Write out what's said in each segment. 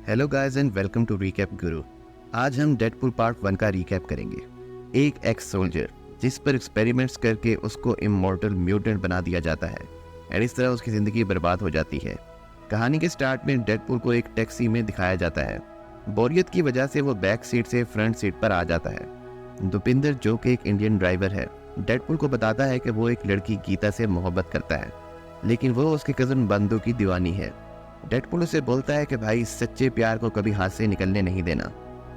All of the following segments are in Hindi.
Hello guys and welcome to recap Guru. आज हम डेडपूल पार्ट 1 का रिकैप करेंगे। एक एक्स सोल्जर जिस पर एक्सपेरिमेंट्स करके उसको इमॉर्टल म्यूटेंट बना दिया जाता है और इस तरह उसकी ज़िंदगी बर्बाद हो जाती है। कहानी के स्टार्ट में डेडपूल को एक टैक्सी में दिखाया जाता है। बोरियत की वजह से वो बैक सीट से फ्रंट सीट पर आ जाता है। दुपिंदर जो कि एक इंडियन ड्राइवर है, डेडपूल को बताता है कि वो एक लड़की गीता से मोहब्बत करता है, लेकिन वो उसके कज़न बंदू की दीवानी है। डेडपूल उसे बोलता है कि भाई सच्चे प्यार को कभी हाथ से निकलने नहीं देना।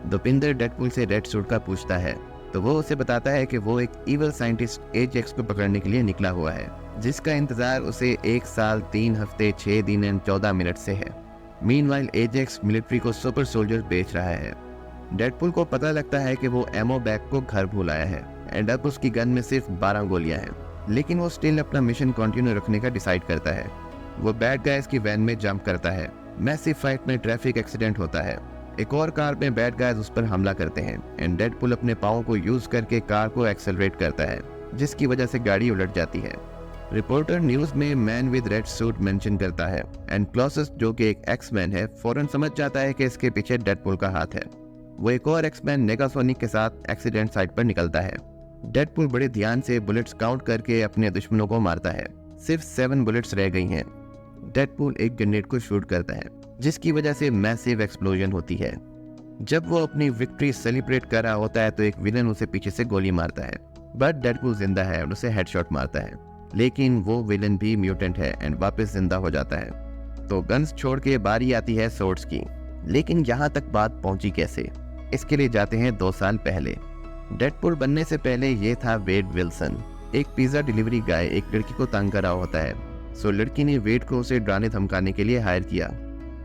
दुपिंदर डेडपूल से रेड सूट का पूछता है तो वो उसे बताता है कि वो एक इवल साइंटिस्ट एजेक्स को पकड़ने के लिए निकला हुआ है, जिसका इंतजार उसे 1 साल 3 हफ्ते 6 दिन एंड 14 मिनट से है। मीनवाइल एजेक्स मिलिट्री को सुपर सोल्जर बेच रहा है। डेडपूल को पता लगता है कि वो एमो बैग को घर भूल आया है एंड अब उसकी गन में सिर्फ 12 गोलियां हैं, लेकिन वो स्टिल अपना मिशन कंटिन्यू रखने का डिसाइड करता है। वो बैड गाइज की वैन में जंप करता है। मैसिव फाइट में ट्रैफिक एक्सीडेंट होता है। एक और कार में बैड गाइज उस पर हमला करते हैं एंड डेडपूल अपने पाँव को यूज करके कार को एक्सेलरेट करता है, जिसकी वजह से गाड़ी उलट जाती है। रिपोर्टर न्यूज में man with red suit mention करता है एंड क्लॉसेस जो कि एक एक्समैन है फौरन समझ जाता है कि इसके पीछे डेडपूल का हाथ है। वो एक और एक्समैन नेगासोनिक के साथ एक्सीडेंट साइट पर निकलता है। डेडपूल बड़े ध्यान से बुलेट्स काउंट करके अपने दुश्मनों को मारता है। सिर्फ 7 बुलेट्स रह गई हैं। डेडपूल एक ग्रेनेड को शूट करता है, जिसकी वजह से मैसिव एक्सप्लोजन होती है। जब वो अपनी विक्ट्री सेलिब्रेट कर रहा होता है तो एक विलन उसे पीछे से गोली मारता है, बट डेडपूल जिंदा है और उसे हेडशॉट मारता है, लेकिन वो विलन भी म्यूटेंट है एंड वापस जिंदा हो जाता है। तो गन्स छोड़ के बारी आती है सोर्ड्स की। लेकिन यहाँ तक बात पहुंची कैसे, इसके लिए जाते हैं 2 साल पहले। डेडपूल बनने से पहले ये था वेड विल्सन, एक पिज्जा डिलीवरी गाय एक लड़की को तंग कर रहा होता है। सो लड़की ने वेड को उसे डराने धमकाने के लिए हायर किया।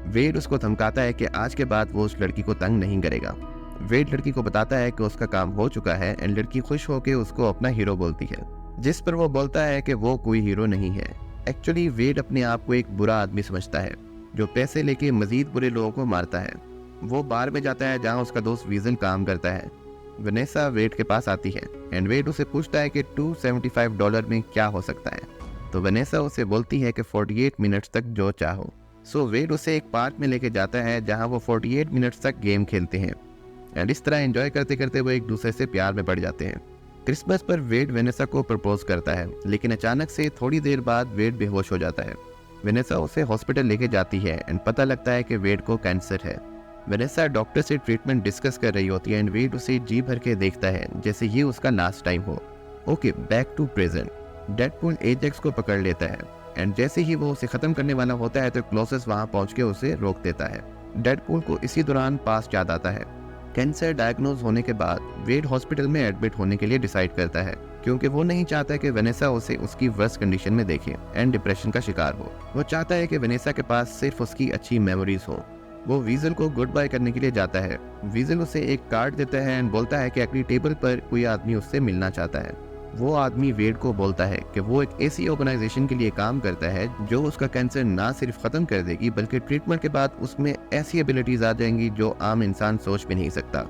वेड उसको धमकाता है कि आज के बाद वो उस लड़की को तंग नहीं करेगा। वेड लड़की को बताता है कि उसका काम हो चुका है एंड लड़की खुश होकर उसको अपना हीरो बोलती है, जिस पर वो बोलता है कि वो कोई हीरो नहीं है। एक्चुअली वेड अपने आप को एक बुरा आदमी समझता है जो पैसे लेके मजीद बुरे लोगों को मारता है। वो बार में जाता है जहाँ उसका दोस्त वीजन काम करता है। वनेसा वेड के पास आती है एंड वेड उसे पूछता है कि $275 में क्या हो सकता है। तो वनेसा उसे बोलती है कि 48 मिनट्स तक जो चाहो। सो वेड उसे एक पार्क में लेके जाता है जहां वो 48 मिनट्स तक गेम खेलते हैं एंड इस तरह एंजॉय करते करते वो एक दूसरे से प्यार में पड़ जाते हैं। क्रिसमस पर वेड वेनेसा को प्रपोज करता है, लेकिन अचानक से थोड़ी देर बाद वेड बेहोश हो जाता है। वेनेसा उसे हॉस्पिटल लेके जाती है एंड पता लगता है कि वेड को कैंसर है। वेनेसा डॉक्टर से ट्रीटमेंट डिस्कस कर रही होती है एंड वेड उसे जी भर के देखता है जैसे ये उसका लास्ट टाइम हो। Okay, back to present. Deadpool Ajax को पकड़ लेता है एंड जैसे ही वो उसे खत्म करने वाला होता है तो क्लॉसेस वहां पहुंच के उसे रोक देता है। डेडपूल को इसी दौरान पास्ट याद आता है। कैंसर डायग्नोज होने के बाद वेड हॉस्पिटल में एडमिट होने के लिए डिसाइड करता है, क्योंकि वो नहीं चाहता कि वेनेसा उसे उसकी वर्स्ट कंडीशन में देखे एंड डिप्रेशन का शिकार हो। वो चाहता है कि वेनेसा के पास सिर्फ उसकी अच्छी मेमोरीज हो। वो वीजल को गुड बाय करने के लिए जाता है। वीजल उसे एक कार्ड देता है एंड बोलता है कि अगली टेबल पर कोई आदमी उससे मिलना चाहता है। वो आदमी वेड को बोलता है कि वो एक ऐसी ऑर्गेनाइजेशन के लिए काम करता है जो उसका कैंसर ना सिर्फ खत्म कर देगी बल्कि ट्रीटमेंट के बाद उसमें ऐसी एबिलिटीज आ जाएंगी जो आम इंसान सोच भी नहीं सकता।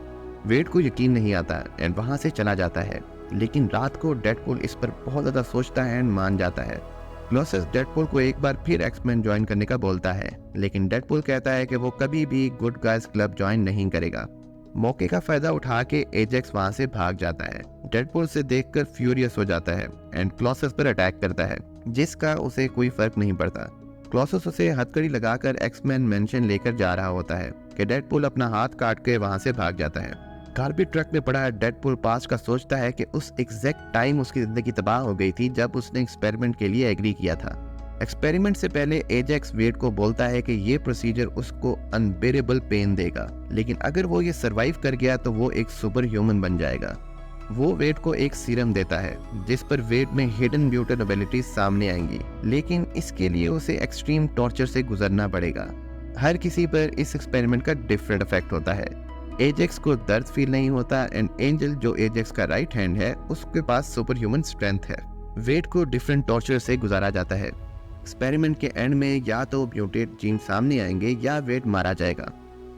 वेड को यकीन नहीं आता एंड वहां से चला जाता है, लेकिन रात को डेडपूल इस पर बहुत ज्यादा सोचता है एंड मान जाता है। क्लॉसेस डेडपूल को एक बार फिर एक्समैन ज्वाइन करने का बोलता है, लेकिन डेडपूल कहता है कि वो कभी भी गुड गाइज क्लब ज्वाइन नहीं करेगा। मौके का फायदा उठा के एजेक्स वहां से भाग जाता है। डेडपूल से देखकर फ्यूरियस हो जाता है एंड क्लॉसेस पर अटैक करता है, जिसका उसे कोई फर्क नहीं पड़ता। क्लॉसेस उसे हथकड़ी लगाकर एक्समैन मेंशन लेकर जा रहा होता है कि डेडपूल अपना हाथ काट के वहां से भाग जाता है। कार्बेट ट्रक में पड़ा डेडपूल पास्ट का सोचता है कि उस एग्जैक्ट टाइम उसकी जिंदगी तबाह हो गई थी जब उसने एक्सपेरिमेंट के लिए एग्री किया था। एक्सपेरिमेंट से पहले एजेक्स वेड को बोलता है कि ये प्रोसीजर उसको अनबेरेबल पेन देगा, लेकिन अगर वो ये सरवाइव कर गया तो वो एक सुपर ह्यूमन बन जाएगा। वो वेड को एक सीरम देता है जिस पर वेड में हिडन म्यूटेंट एबिलिटीज सामने आएंगी, लेकिन इसके लिए उसे एक्सट्रीम टॉर्चर से गुजरना पड़ेगा। हर किसी पर इस एक्सपेरिमेंट का डिफरेंट इफेक्ट होता है। एजेक्स को दर्द फील नहीं होता एंड एंजल जो एजेक्स का राइट हैंड है उसके पास सुपर ह्यूमन स्ट्रेंथ है। वेड को डिफरेंट टॉर्चर से गुजारा जाता है। एक्सपेरिमेंट के एंड में या तो म्यूटेट जीन सामने आएंगे या वेड मारा जाएगा।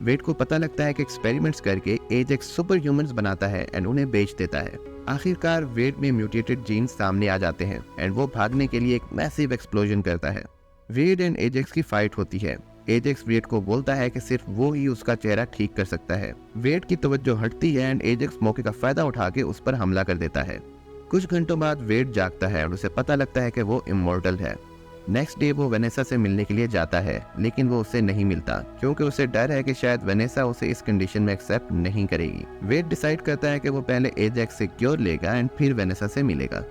वेड को पता लगता है कि एक्सपेरिमेंट्स करके एजेक्स सुपर ह्यूमंस बनाता है एंड उन्हें बेच देता है। आखिरकार वेड में म्यूटेटेड जीन सामने आ जाते हैं एंड वो भागने के लिए एक मैसिव एक्सप्लोजन करता है। वेड एंड एजेक्स की फाइट होती है। एजेक्स वेड को बोलता है कि सिर्फ वो ही उसका चेहरा ठीक कर सकता है। वेड की तवज्जो हटती है एंड एजेक्स मौके का फायदा उठा के उस पर हमला कर देता है। कुछ घंटों बाद वेड जागता है और उसे पता लगता है कि वो इमॉर्टल है। नेक्स्ट डे वो वेनेसा से मिलने के लिए जाता है, लेकिन वो उससे नहीं मिलता क्योंकि उसे डर है कि शायद वेनेसा उसे इस कंडीशन में एक्सेप्ट नहीं करेगी। वेड डिसाइड करता है कि वो पहले एजेक्स से क्योर लेगा एंड फिर वेनेसा से मिलेगा।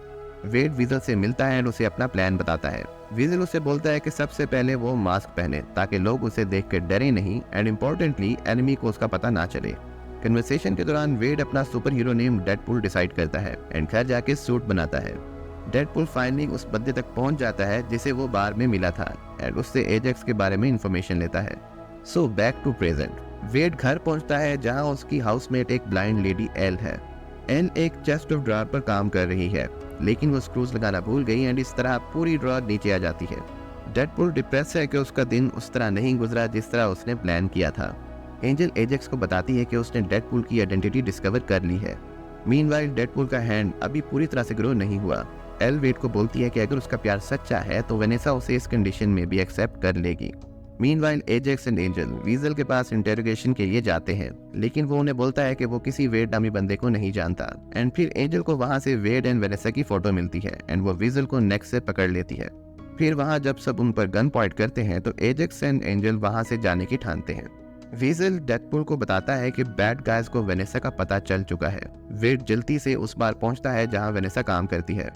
वेड वीजल से मिलता है और उसे अपना प्लान बताता है। वीजल उसे बोलता है कि सबसे पहले वो मास्क पहने ताकि लोग उसे देख कर डरे नहीं एंड इम्पोर्टेंटली एनिमी को उसका पता ना चले। कन्वर्सेशन के दौरान वेड अपना super hero name Deadpool decide करता है एंड घर जाके सूट बनाता है। डेडपूल फाइनली उस बंदे तक पहुंच जाता है जिसे वो बार में मिला था एंड उससे एजेक्स के बारे में इंफॉर्मेशन लेता है। So back to present. Wade घर पहुंचता है जहां उसकी हाउसमेट एक ब्लाइंड लेडी एल है। एल एक चेस्ट ऑफ ड्रॉअर पर काम कर रही है, लेकिन वो स्क्रूज लगाना भूल गई एंड इस तरह पूरी ड्रॉअर नीचे आ जाती है। डेडपूल डिप्रेस है कि उसका दिन उस तरह नहीं गुजरा जिस तरह उसने प्लान किया था। एंजल एजेक्स को बताती है कि उसने डेडपूल की आइडेंटिटी डिस्कवर कर ली है। मीनवाइल डेडपूल का हैंड अभी पूरी तरह से ग्रो नहीं हुआ। एल वेड को बोलती है कि अगर उसका प्यार सच्चा है तो वेनेसा उसे इस कंडीशन में भी एक्सेप्ट कर लेगी। मीनवाइल एजेक्स एंड एंजल वीजल के पास इंटेरोगेशन के लिए जाते हैं, लेकिन वो उन्हें बोलता है कि वो किसी वेड नामी बंदे को नहीं जानता। एंड फिर एंजल को वहां से वेड एंड वेनेसा की फोटो मिलती है एंड वो वीजल को नेक से पकड़ लेती है। फिर वहां जब सब उन पर गन पॉइंट करते हैं तो एजेक्स एंड एंजल वहां से जाने की ठानते हैं। वीजल डेडपूल को बताता है कि बैड गाइज को वेनेसा का पता चल चुका है। वेड जल्दी से उस बार पहुंचता है जहां वेनेसा काम करती है,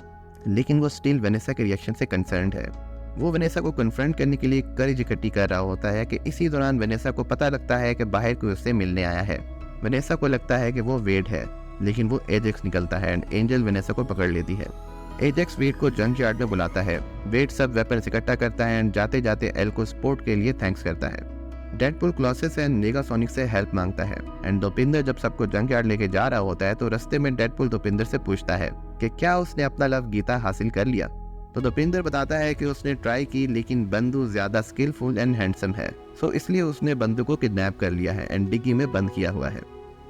लेकिन वो स्टिल वेनेसा के रिएक्शन से कंसर्न्ड है। वो वेनेसा को कन्फ्रंट करने के लिए करेज इकट्ठी कर रहा होता है कि इसी दौरान वेनेसा को पता लगता है कि बाहर कोई उससे मिलने आया है। वेनेसा को लगता है कि वो वेड है, लेकिन वो एजेक्स निकलता है एंड एंजल वेनेसा को पकड़ लेती है। एजेक्स वेड को जंक यार्ड में बुलाता है। वेड सब वेपन इकट्ठा करता है एंड जाते जाते एल को सपोर्ट के लिए थैंक्स करता है। डेडपूल क्लॉसेस एंड नेगासोनिक से हेल्प मांगता है एंड दोपिंदर जब सबको जंक यार्ड लेके जा रहा होता है तो रास्ते में डेडपूल दोपिंदर से पूछता है कि क्या उसने अपना लव गीता हासिल कर लिया। तो दोपिंदर बताता है कि उसने ट्राई की, लेकिन बंदू ज्यादा स्किलफुल एंड हैंडसम है, सो इसलिए उसने बंदू को किडनैप कर लिया है एंड डिग्गी में बंद किया हुआ है।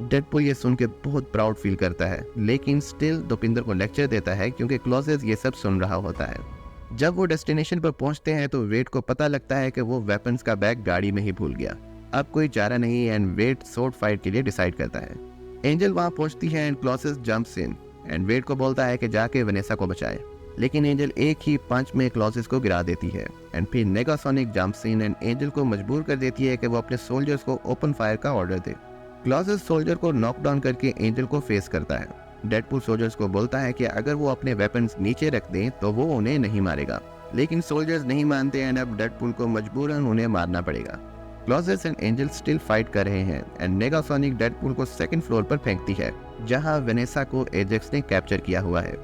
डेडपूल ये सुन के बहुत प्राउड फील करता है, लेकिन स्टिल दोपिंदर को लेक्चर देता है क्योंकि क्लॉसेस ये सब सुन रहा होता है। जब वो डेस्टिनेशन पर पहुंचते हैं तो वेड को पता लगता है कि वो वेपन्स का बैग गाड़ी में ही भूल गया। अब कोई चारा नहीं एंड वेड सोर्ड फाइट के लिए डिसाइड करता है। एंजल वहां पहुंचती है and Klaus's jumps in and Wade को बोलता है कि जाके वेनेसा को बचाए, लेकिन एंजल एक ही पंच में क्लॉसेस को गिरा देती है एंड फिर Negasonic jumps in and angel को मजबूर कर देती है कि वो अपने सोल्जर्स को ओपन फायर का ऑर्डर दे। क्लॉसेस सोल्जर को नॉकडाउन करके एंजल को फेस करता है। डेडपूल सोल्जर्स को बोलता है कि अगर वो अपने वेपन्स नीचे रख दें तो वो उन्हें नहीं मारेगा, लेकिन सोल्जर्स नहीं मानते एंड अब डेडपूल को मजबूरन उन्हें मारना पड़ेगा। Clauses and angel still fight कर रहे हैं एंड नेगासोनिक डेडपूल को सेकंड फ्लोर पर फेंकती है जहां वेनेसा को एजेक्स ने कैप्चर किया हुआ है।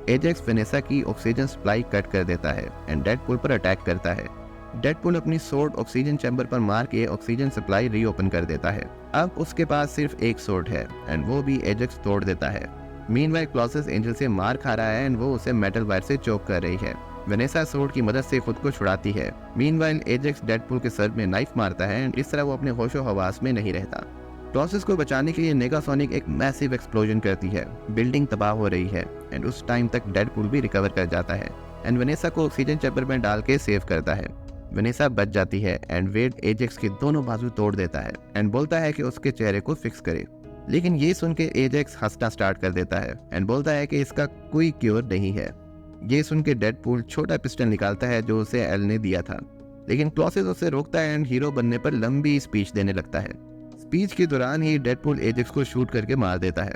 एजेक्स वेनेसा की ऑक्सीजन सप्लाई कट कर देता है एंड डेडपूल पर अटैक करता है। डेडपूल अपनी सोर्ड ऑक्सीजन चैम्बर पर मार के ऑक्सीजन सप्लाई रीओपन कर देता है। अब उसके पास सिर्फ एक सोर्ड है एंड वो भी एजेक्स तोड़ देता है। मीनवाइल क्लॉसेस एंजल से मार खा रहा है एंड वो उसे मेटल वायर से चोक कर रही है। वेनेसा सोर्ड की मदद से खुद को छुड़ाती है। मीनवाइल एजेक्स डेडपूल के सर में नाइफ मारता है एंड इस तरह वो अपने होशो हवास में नहीं रहता। क्लॉसेस को बचाने के लिए नेगासोनिक एक मैसिव एक्सप्लोजन करती है। बिल्डिंग तबाह हो रही है एंड उस टाइम तक डेडपूल भी रिकवर कर जाता है एंड वेनेसा को ऑक्सीजन चैम्बर में डाल के सेव करता है। वेनेसा बच जाती है एंड वेड एजेक्स के दोनों बाजू तोड़ देता है एंड बोलता है कि उसके चेहरे को फिक्स करे, लेकिन ये सुन के एजेक्स हंसना स्टार्ट कर देता है एंड बोलता है कि इसका कोई क्योर नहीं है। ये सुन के डेडपूल छोटा पिस्टल निकालता है जो उसे एल ने दिया था, लेकिन क्लॉसेस उसे रोकता है एंड हीरो बनने पर लंबी स्पीच देने लगता है। स्पीच के दौरान ही डेडपूल एजेक्स को शूट करके मार देता है।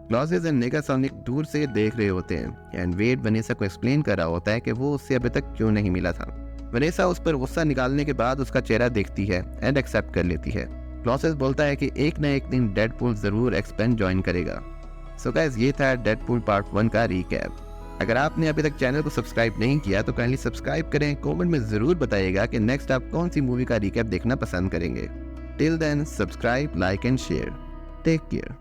क्लॉसेस एंड नेगासोनिक दूर से देख रहे होते हैं एंड वेड वेनेसा को एक्सप्लेन कर रहा होता है कि वो उससे अभी तक क्यों नहीं मिला था। वेनेसा उस पर गुस्सा निकालने के बाद उसका चेहरा देखती है एंड एक्सेप्ट कर लेती है। क्लॉसेस बोलता है कि एक न एक दिन डेडपूल जरूर एक्सपेंड ज्वाइन करेगा। सो गाइस, ये था डेडपूल पार्ट 1 का रीकैप। अगर आपने अभी तक चैनल को सब्सक्राइब नहीं किया तो काइंडली सब्सक्राइब करें। कमेंट में जरूर बताइएगा कि नेक्स्ट आप कौन सी मूवी का रीकैप देखना पसंद करेंगे। Till then, subscribe, like and share. Take care.